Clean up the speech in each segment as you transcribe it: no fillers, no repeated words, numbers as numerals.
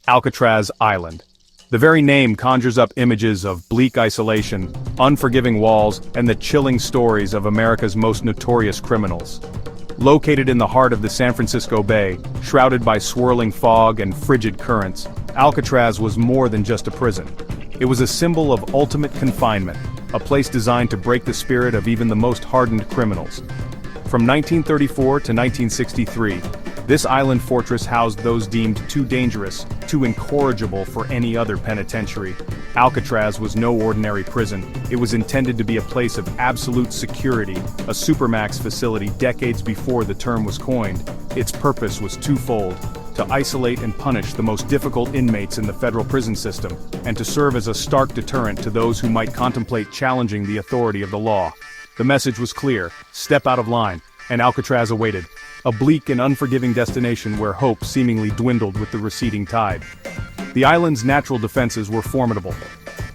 Alcatraz Island. The very name conjures up images of bleak isolation, unforgiving walls, and the chilling stories of America's most notorious criminals. Located in the heart of the San Francisco Bay, shrouded by swirling fog and frigid currents, Alcatraz was more than just a prison. It was a symbol of ultimate confinement, a place designed to break the spirit of even the most hardened criminals. From 1934 to 1963, this island fortress housed those deemed too dangerous, too incorrigible for any other penitentiary. Alcatraz was no ordinary prison. It was intended to be a place of absolute security, a supermax facility decades before the term was coined. Its purpose was twofold: to isolate and punish the most difficult inmates in the federal prison system, and to serve as a stark deterrent to those who might contemplate challenging the authority of the law. The message was clear: step out of line, and Alcatraz awaited. A bleak and unforgiving destination where hope seemingly dwindled with the receding tide. The island's natural defenses were formidable.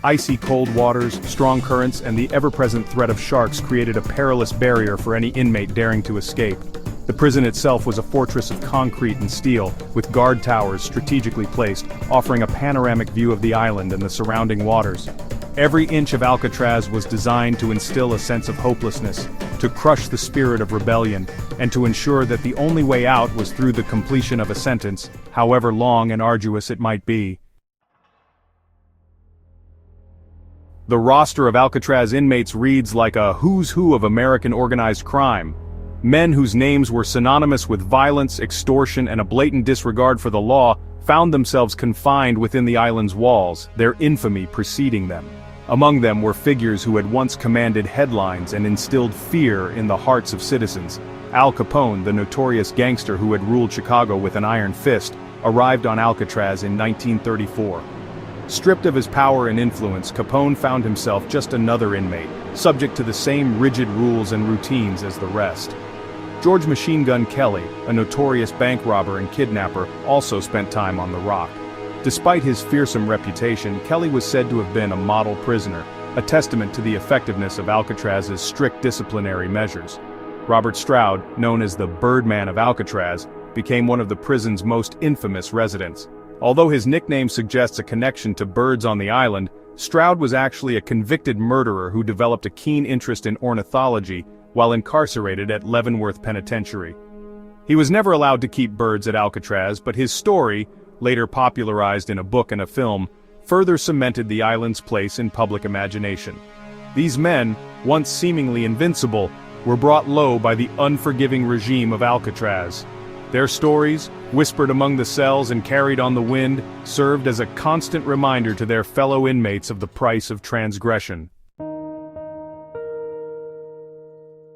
Icy cold waters, strong currents, and the ever-present threat of sharks created a perilous barrier for any inmate daring to escape. The prison itself was a fortress of concrete and steel, with guard towers strategically placed, offering a panoramic view of the island and the surrounding waters. Every inch of Alcatraz was designed to instill a sense of hopelessness, to crush the spirit of rebellion, and to ensure that the only way out was through the completion of a sentence, however long and arduous it might be. The roster of Alcatraz inmates reads like a who's who of American organized crime. Men whose names were synonymous with violence, extortion, and a blatant disregard for the law found themselves confined within the island's walls, their infamy preceding them. Among them were figures who had once commanded headlines and instilled fear in the hearts of citizens. Al Capone, the notorious gangster who had ruled Chicago with an iron fist, arrived on Alcatraz in 1934. Stripped of his power and influence, Capone found himself just another inmate, subject to the same rigid rules and routines as the rest. George Machine Gun Kelly, a notorious bank robber and kidnapper, also spent time on the Rock. Despite his fearsome reputation, Kelly was said to have been a model prisoner, a testament to the effectiveness of Alcatraz's strict disciplinary measures. Robert Stroud, known as the Birdman of Alcatraz, became one of the prison's most infamous residents. Although his nickname suggests a connection to birds on the island, Stroud was actually a convicted murderer who developed a keen interest in ornithology while incarcerated at Leavenworth Penitentiary. He was never allowed to keep birds at Alcatraz, but his story, later popularized in a book and a film, further cemented the island's place in public imagination. These men, once seemingly invincible, were brought low by the unforgiving regime of Alcatraz. Their stories, whispered among the cells and carried on the wind, served as a constant reminder to their fellow inmates of the price of transgression.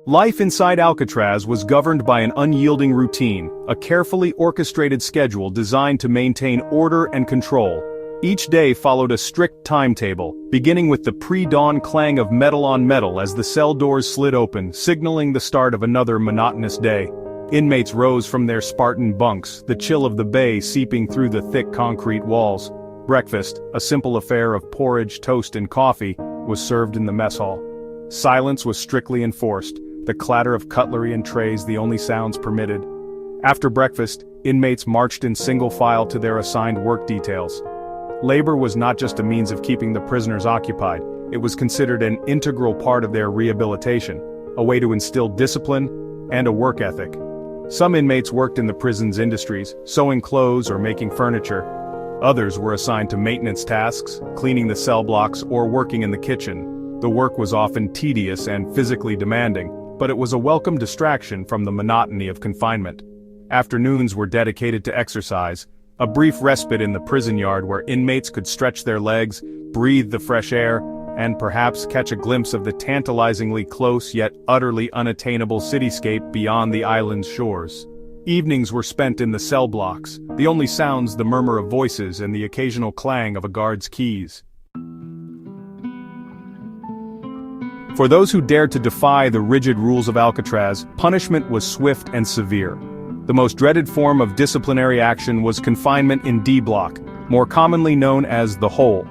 Life inside Alcatraz was governed by an unyielding routine, a carefully orchestrated schedule designed to maintain order and control. Each day followed a strict timetable, beginning with the pre-dawn clang of metal on metal as the cell doors slid open, signaling the start of another monotonous day. Inmates rose from their Spartan bunks, the chill of the bay seeping through the thick concrete walls. Breakfast, a simple affair of porridge, toast, and coffee, was served in the mess hall. Silence was strictly enforced, the clatter of cutlery and trays the only sounds permitted. After breakfast, inmates marched in single file to their assigned work details. Labor was not just a means of keeping the prisoners occupied, it was considered an integral part of their rehabilitation, a way to instill discipline and a work ethic. Some inmates worked in the prison's industries, sewing clothes or making furniture. Others were assigned to maintenance tasks, cleaning the cell blocks or working in the kitchen. The work was often tedious and physically demanding, but it was a welcome distraction from the monotony of confinement. Afternoons were dedicated to exercise, a brief respite in the prison yard where inmates could stretch their legs, breathe the fresh air, and perhaps catch a glimpse of the tantalizingly close yet utterly unattainable cityscape beyond the island's shores. Evenings were spent in the cell blocks, the only sounds the murmur of voices and the occasional clang of a guard's keys. For those who dared to defy the rigid rules of Alcatraz, punishment was swift and severe. The most dreaded form of disciplinary action was confinement in D Block, more commonly known as the Hole.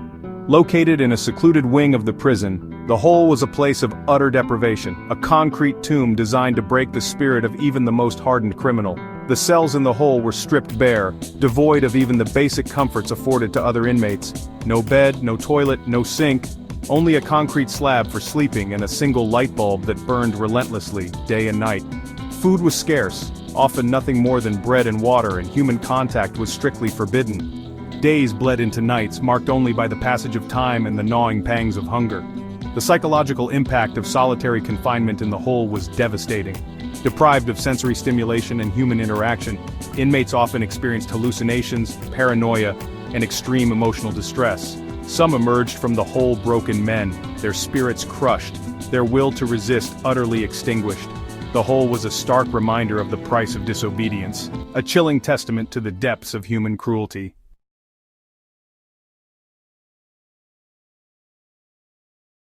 Located in a secluded wing of the prison, the Hole was a place of utter deprivation, a concrete tomb designed to break the spirit of even the most hardened criminal. The cells in the hole were stripped bare, devoid of even the basic comforts afforded to other inmates. No bed, no toilet, no sink, only a concrete slab for sleeping and a single light bulb that burned relentlessly, day and night. Food was scarce, often nothing more than bread and water, and human contact was strictly forbidden. Days bled into nights, marked only by the passage of time and the gnawing pangs of hunger. The psychological impact of solitary confinement in the hole was devastating. Deprived of sensory stimulation and human interaction, inmates often experienced hallucinations, paranoia, and extreme emotional distress. Some emerged from the hole broken men, their spirits crushed, their will to resist utterly extinguished. The hole was a stark reminder of the price of disobedience, a chilling testament to the depths of human cruelty.